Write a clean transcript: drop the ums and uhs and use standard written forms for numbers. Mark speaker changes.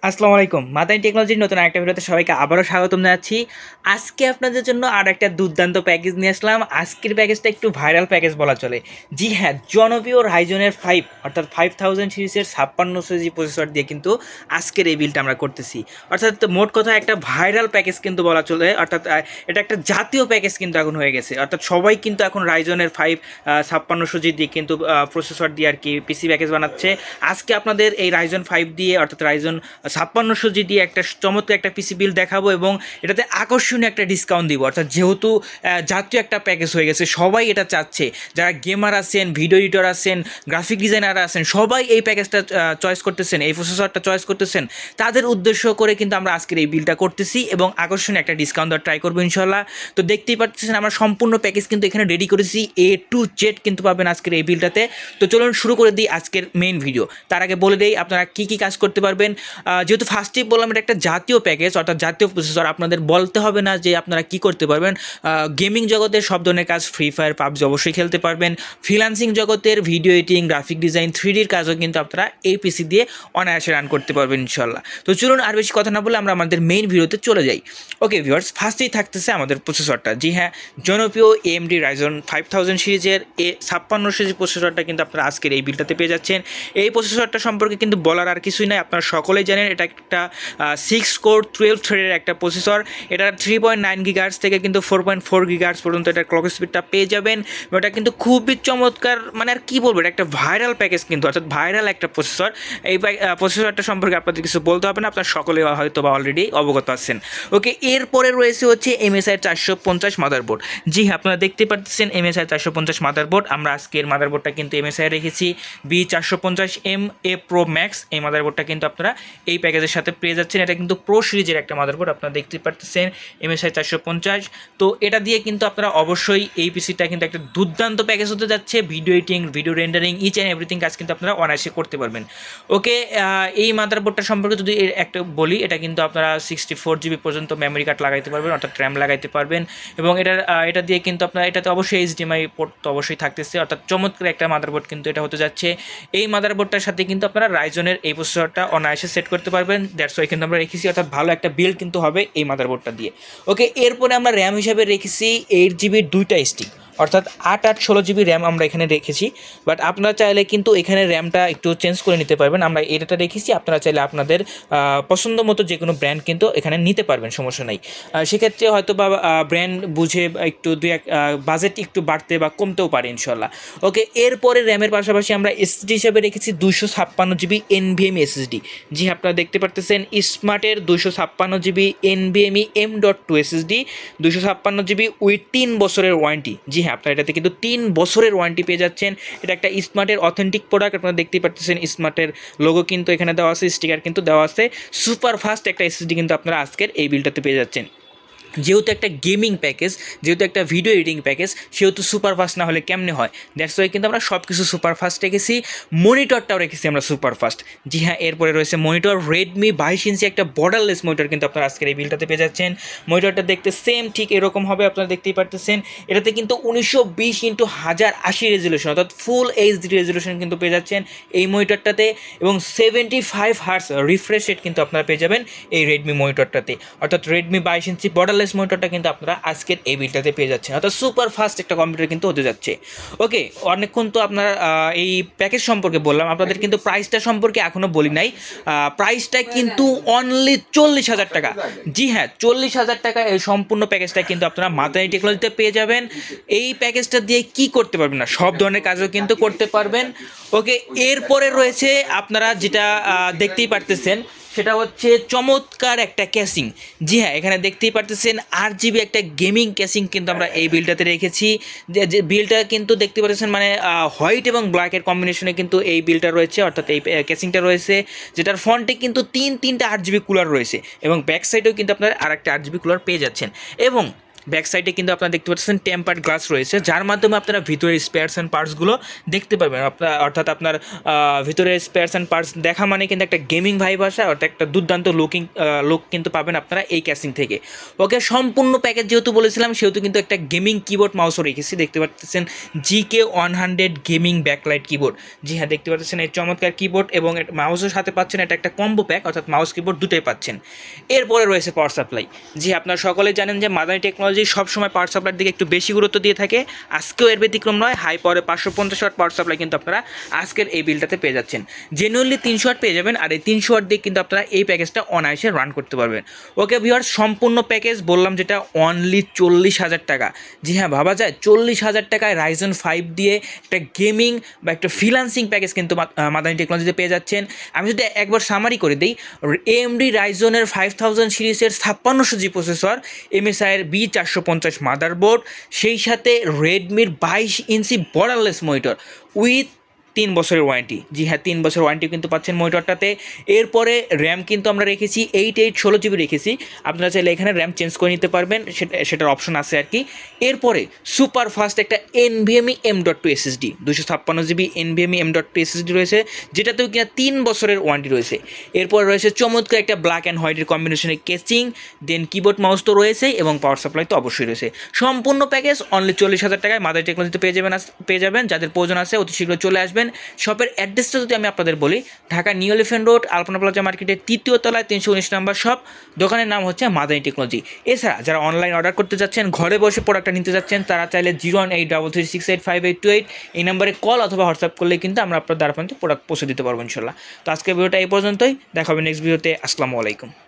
Speaker 1: আসসালামু আলাইকুম। মাদানী টেকনোলজির নতুন আরেকটা ভিডিওতে সবাইকে আবারও স্বাগতম জানাচ্ছি। আজকে আপনাদের জন্য একটা দুর্দান্ত প্যাকেজ নিয়ে আসলাম। আজকের প্যাকেজটা একটু ভাইরাল প্যাকেজ বলা চলে। জি হ্যাঁ, জনপ্রিয় রাইজনের 5 অর্থাৎ 5000 সিরিজের 5600 জি প্রসেসর দিয়ে কিন্তু আজকের এই বিলটা আমরা করতেছি। অর্থাৎ মোট কথা একটা ভাইরাল প্যাকেজ কিন্তু বলা চলে। অর্থাৎ এটা একটা জাতীয় প্যাকেজ কিন্তু এখন হয়ে গেছে। অর্থাৎ সবাই কিন্তু এখন রাইজনের 5 5600 জি দিয়ে কিন্তু প্রসেসর দিয়ে আর কি পিসি প্যাকেজ বানাচ্ছে। আজকে আপনাদের এই রাইজন 5 দিয়ে অর্থাৎ রাইজন 5600 জি দিয়ে একটা চমৎকার একটা পিসি বিল দেখাবো এবং এটাতে আকর্ষণীয় একটা ডিসকাউন্ট দিব। অর্থাৎ যেহেতু জাতীয় একটা প্যাকেজ হয়ে গেছে, সবাই এটা চাচ্ছে। যারা গেমার আছেন, ভিডিও এডিটর আছেন, গ্রাফিক ডিজাইনার আছেন, সবাই এই প্যাকেজটা চয়েস করতেছেন, এই প্রসেসরটা চয়েস করতেছেন। তাদের উদ্দেশ্য করে কিন্তু আমরা আজকের এই বিলটা করতেছি এবং আকর্ষণীয় একটা ডিসকাউন্ট দেওয়ার ট্রাই করবো ইনশাল্লাহ। তো দেখতেই পাচ্ছেন আমরা সম্পূর্ণ প্যাকেজ কিন্তু এখানে রেডি করেছি, A to Z কিন্তু পাবেন আজকের এই বিলটাতে। তো চলুন শুরু করে দিই আজকের মেইন ভিডিও। তার আগে বলে দিই আপনারা কী কী কাজ করতে পারবেন। যেহেতু ফার্স্টেই বললাম এটা একটা জাতীয় প্যাকেজ অর্থাৎ জাতীয় প্রসেসর, আপনাদের বলতে হবে না যে আপনারা কি করতে পারবেন। গেমিং জগতের সব ধরনের কাজ, ফ্রি ফায়ার, পাবজি অবশ্যই খেলতে পারবেন। ফ্রিল্যান্সিং জগতের ভিডিও এডিটিং, গ্রাফিক ডিজাইন, 3Dর কাজও কিন্তু আপনারা এই পিসি দিয়ে অনায়াসে রান করতে পারবেন ইনশাল্লাহ। তো চলুন আর বেশি কথা না বলে আমরা আমাদের মেইন ভিডিওতে চলে যাই। ওকে ভিউয়ার্স, ফার্স্টেই থাকতেছে আমাদের প্রসেসরটা। জি হ্যাঁ, জনপ্রিয় AMD রাইজন 5000 সিরিজের 5600 জি প্রসেসরটা কিন্তু আপনারা আজকের এই বিলটাতে পেয়ে যাচ্ছেন। এই প্রসেসরটা সম্পর্কে কিন্তু বলার আর কিছুই নাই, আপনারা সকলেই জানেন এটা একটা 6 কোর 12 থ্রেডের একটা প্রসেসর। এটা 3.9 গিগাহার্টজ থেকে কিন্তু 4.4 গিগাহার্টজ পর্যন্ত এটার ক্লক স্পিডটা পেয়ে যাবেন। এটা কিন্তু খুবই চমৎকার, মানে আর কী বলবো, এটা একটা ভাইরাল প্যাকেজ কিন্তু, অর্থাৎ ভাইরাল একটা প্রসেসর। এই প্রসেসরটা সম্পর্কে আপনাদের কিছু বলতে হবে না, আপনারা সকলে হয়তো বা অলরেডি অবগত আছেন। ওকে, এরপরে রয়েছে হচ্ছে MSI 450 মাদারবোর্ড। জি হ্যাঁ, আপনারা দেখতে পাচ্ছেন MSI 450 মাদারবোর্ড। আমরা আজকের মাদারবোর্ডটা কিন্তু MSI রেখেছি B450MA Pro Max। এই মাদারবোর্ডটা কিন্তু আপনারা এই প্যাকেজের সাথে পেয়ে যাচ্ছেন। এটা কিন্তু প্রো সিরিজের একটা মাদারবোর্ড, আপনারা দেখতে পাচ্ছেন MSI 450। তো এটা দিয়ে কিন্তু আপনারা অবশ্যই এই পিসিটা কিন্তু একটা দুর্দান্ত প্যাকেজ হতে যাচ্ছে। Video editing, video rendering, each and everything কাজ কিন্তু আপনারা অনায়াসে করতে পারবেন। ওকে, এই মাদারবোর্ডটা সম্পর্কে যদি একটা বলি, এটা কিন্তু আপনারা 64 জিবি পর্যন্ত মেমোরি কার্ড লাগাইতে পারবেন, অর্থাৎ র্যাম লাগাইতে পারবেন। এবং এটা দিয়ে কিন্তু আপনারা, এটাতে অবশ্যই HDMI পোর্ট তো অবশ্যই থাকতেছে, অর্থাৎ চমৎকার একটা মাদারবোর্ড কিন্তু এটা হতে যাচ্ছে। এই মাদারবোর্ডটার সাথে কিন্তু আপনারা রাইজনের এই প্রসেসরটা অনায়াসে সেট করতে পারবেন। দ্যাটস ওয়াই কিন্তু আমরা রেখেছি, অর্থাৎ ভালো একটা বিল্ড কিন্তু হবে এই মাদারবোর্ডটা দিয়ে। ওকে, এরপরে আমরা র্যাম হিসাবে রেখেছি 8 জিবির 2টা স্টিক, অর্থাৎ 8/8 16 জিবি র্যাম আমরা এখানে রেখেছি। বাট আপনারা চাইলে কিন্তু এখানে র্যামটা একটু চেঞ্জ করে নিতে পারবেন। আমরা এটা রেখেছি, আপনারা চাইলে আপনাদের পছন্দ মতো যে কোনো ব্র্যান্ড কিন্তু এখানে নিতে পারবেন, সমস্যা নাই। সেক্ষেত্রে হয়তো বা ব্র্যান্ড বুঝে একটু বাজেট একটু বাড়তে বা কমতেও পারে ইনশাল্লাহ। ওকে, এরপরে র্যামের পাশাপাশি আমরা SSD হিসাবে রেখেছি 256 জিবি NVMe SSD। জি আপনারা দেখতে পারতেছেন স্মার্টের 256 GB NVMe M.2 SSD, 256 GB with 3 বছরের ওয়ারেন্টি। জি হ্যাঁ, আপনারা এটাতে কিন্তু 3 বছরের ওয়ারেন্টি পেয়ে যাচ্ছেন। এটা একটা স্মার্টের অথেন্টিক প্রোডাক্ট, আপনারা দেখতেই পাচ্ছেন স্মার্টের লোগো কিন্তু এখানে দেওয়া আছে, স্টিকার কিন্তু দেওয়া আছে। সুপার ফাস্ট একটা SSD কিন্তু আপনারা আজকের এই বিলটাতে পেয়ে যাচ্ছেন। যেহেতু একটা গেমিং প্যাকেজ, যেহেতু একটা ভিডিও এডিটিং প্যাকেজ, সেহেতু সুপার ফাস্ট না হলে কেমনে হয়। দ্যাটস ওয়াই কিন্তু আমরা সব কিছু সুপার ফাস্ট রেখেছি। মনিটরটাও রেখেছি আমরা সুপার ফাস্ট। জি হ্যাঁ, এরপরে রয়েছে মনিটর, রেডমি 22 ইঞ্চি একটা বর্ডারলেস মনিটর কিন্তু আপনারা আজকের এই বিলটাতে পেয়ে যাচ্ছেন। মনিটরটা দেখতে সেম ঠিক এরকম হবে, আপনারা দেখতেই পারতেছেন। এটাতে কিন্তু 1920x1080 রেজলিউশন, অর্থাৎ ফুল HD রেজলিউশন কিন্তু পেয়ে যাচ্ছেন এই মনিটরটাতে। এবং 75 হার্টজ রিফ্রেশ রেট কিন্তু আপনারা পেয়ে যাবেন এই রেডমি মনিটরটাতে। অর্থাৎ রেডমি 22 ইঞ্চি বর্ডারলেস মনিটরটা কিন্তু আপনারা আজকের এই বিলটাতে পেয়ে যাচ্ছেন, অর্থাৎ সুপার ফাস্ট একটা কম্পিউটার কিন্তু হতে যাচ্ছে। ওকে, অনেকক্ষণ তো আপনার এই প্যাকেজ সম্পর্কে বললাম, আপনাদের কিন্তু প্রাইসটা সম্পর্কে এখনও বলি নাই। প্রাইসটা কিন্তু অনলি 40,000 টাকা। জি হ্যাঁ, 40,000 টাকা এই সম্পূর্ণ প্যাকেজটা কিন্তু আপনারা মাদানী টেকনোলজিতে পেয়ে যাবেন। এই প্যাকেজটা দিয়ে কি করতে পারবেন না, সব ধরনের কাজও কিন্তু করতে পারবেন। ওকে, এরপরে রয়েছে আপনারা যেটা দেখতেই পারতেছেন, সেটা হচ্ছে চমৎকার একটা ক্যাসিং। জি হ্যাঁ, এখানে দেখতেই পারতেছেন 8 জিবি একটা গেমিং ক্যাসিং কিন্তু আমরা এই বিলটাতে রেখেছি। যে বিলটা কিন্তু দেখতে পাচ্ছেন, মানে হোয়াইট এবং ব্ল্যাকের কম্বিনেশনে কিন্তু এই বিলটা রয়েছে, অর্থাৎ এই ক্যাসিংটা রয়েছে, যেটার ফ্রন্টে কিন্তু তিনটা 8 জিবি কুলার রয়েছে এবং ব্যাক সাইডেও কিন্তু আপনারা আরেকটা 8 জিবি কুলার পেয়ে যাচ্ছেন। এবং ব্যাক সাইডে কিন্তু আপনারা দেখতে পাচ্ছেন টেম্পার্ড গ্লাস রয়েছে, যার মাধ্যমে আপনারা ভিতরের স্পেয়ারস অ্যান্ড পার্টসগুলো দেখতে পাবেন। অর্থাৎ আপনার ভিতরের স্পেয়ারস অ্যান্ড পার্টস দেখা মানে কিন্তু একটা গেমিং ভাইব আসে, অর্থাৎ একটা দুর্দান্ত লুক কিন্তু পাবেন আপনারা এই ক্যাসিং থেকে। ওকে, সম্পূর্ণ প্যাকেজ যেহেতু বলেছিলাম সেহেতু কিন্তু একটা গেমিং কিবোর্ড মাউসও রেখেছি, দেখতে পাচ্ছেন GK100 গেমিং ব্যাকলাইট কিবোর্ড। জি হ্যাঁ, দেখতে পাচ্ছেন এই চমৎকার কিবোর্ড এবং মাউসের সাথে পাচ্ছেন এটা একটা কম্বো প্যাক, অর্থাৎ মাউস কিবোর্ড দুটোই পাচ্ছেন। এরপরে রয়েছে পাওয়ার সাপ্লাই। জি, আপনারা সকলেই জানেন যে মাদানি টেকনোলজি সবসময় পাওয়ার সাপ্লাইয়ের দিকে একটু বেশি গুরুত্ব দিয়ে থাকে, আজকেও এর ব্যতিক্রম নয়। হাই পাওয়ারে 550 ওয়াট পাওয়ার সাপ্লাই কিন্তু আপনারা আজকের এই বিলটাতে পেয়ে যাচ্ছেন। জেনুইনলি 300 ওয়াট পেয়ে যাবেন, আর এই 300 ওয়াট দিয়ে কিন্তু আপনারা এই প্যাকেজটা অনায়াসে রান করতে পারবেন। ওকে ভিউয়ার্স, সম্পূর্ণ প্যাকেজ বললাম যেটা অনলি 40,000 টাকা। জি হ্যাঁ, ভাবা যায় 40,000 টাকায় রাইজন 5 দিয়ে একটা গেমিং বা একটা ফ্রিল্যান্সিং প্যাকেজ কিন্তু মাদানি টেকনোলজিতে পেয়ে যাচ্ছেন। আমি যদি একবার সামারি করে দিই, AMD রাইজনের 5000 সিরিজের 5600G প্রসেসর, MSIয়ের B450 মাদারবোর্ড, সেই সাথে রেডমির 22 ইঞ্চি বর্ডারলেস মনিটর উইথ 3 বছরের ওয়ারেন্টি। জি হ্যাঁ, 3 বছর ওয়ারেন্টি কিন্তু পাচ্ছেন মনিটরটাতে। এরপরে র্যাম কিন্তু আমরা রেখেছি 8/16 GB রেখেছি, আপনারা চাইলে এখানে র্যাম চেঞ্জ করে নিতে পারবেন, সেটার অপশন আছে আর কি। এরপরে সুপার ফাস্ট একটা NVMe M.2 SSD 256GB NVMe M.2 SSD রয়েছে, যেটাতেও কিনা 3 বছরের ওয়ারেন্টি রয়েছে। এরপর রয়েছে চমৎকার একটা ব্ল্যাক অ্যান্ড হোয়াইটের কম্বিনেশনের কেচিং, দেন কিবোর্ড মাউস তো রয়েছেই এবং পাওয়ার সাপ্লাই তো অবশ্যই রয়েছে। সম্পূর্ণ প্যাকেজ অনলি 40,000 টাকায় মাদানি টেকনোলজিতে পেয়ে যাবেন। যাদের প্রয়োজন আছে অতি শীঘ্র চলে আসবেন। শপের অ্যাড্রেসটা যদি আমি আপনাদের বলি, ঢাকা নিউ এলিফ্যান্ট রোড আলপনা প্লাজা মার্কেটের 3য় তলায় 319 নম্বর শপ, দোকানের নাম হচ্ছে মাদানি টেকনোলজি। এছাড়া যারা অনলাইন অর্ডার করতে যাচ্ছেন, ঘরে বসে প্রোডাক্টটা নিতে যাচ্ছেন, তারা চাইলে 01833685828 এই নাম্বারে কল অথবা হোয়াটসঅ্যাপ করলে কিন্তু আমরা আপনার দ্বারা পর্যন্ত প্রোডাক্ট পৌঁছে দিতে পারবো ইনশাল্লাহ। তো আজকের ভিডিওটা এই পর্যন্তই, দেখা হবে নেক্সট ভিডিওতে। আসসালামু আলাইকুম।